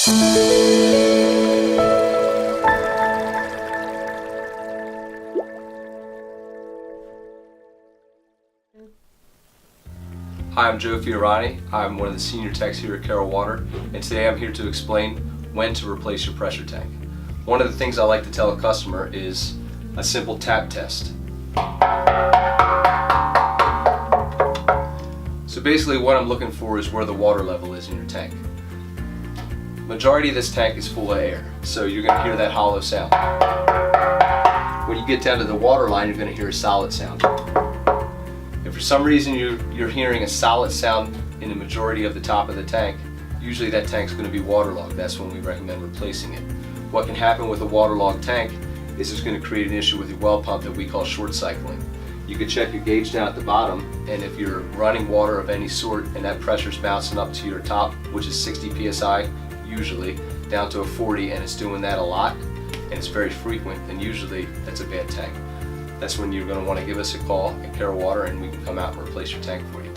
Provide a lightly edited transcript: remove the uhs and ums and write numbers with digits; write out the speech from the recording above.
Hi, I'm Joe Fiorani. I'm one of the senior techs here at Carroll Water, and today I'm here to explain when to replace your pressure tank. One of the things I like to tell a customer is a simple tap test. So basically what I'm looking for is where the water level is in your tank. Majority of this tank is full of air, so you're going to hear that hollow sound. When you get down to the water line, you're going to hear a solid sound. If for some reason you're hearing a solid sound in the majority of the top of the tank, usually that tank's going to be waterlogged. That's when we recommend replacing it. What can happen with a waterlogged tank is it's going to create an issue with your well pump that we call short cycling. You can check your gauge down at the bottom, and if you're running water of any sort and that pressure's bouncing up to your top, which is 60 psi usually, down to a 40, and it's doing that a lot and it's very frequent, then usually that's a bad tank. That's when you're going to want to give us a call at Carroll Water and we can come out and replace your tank for you.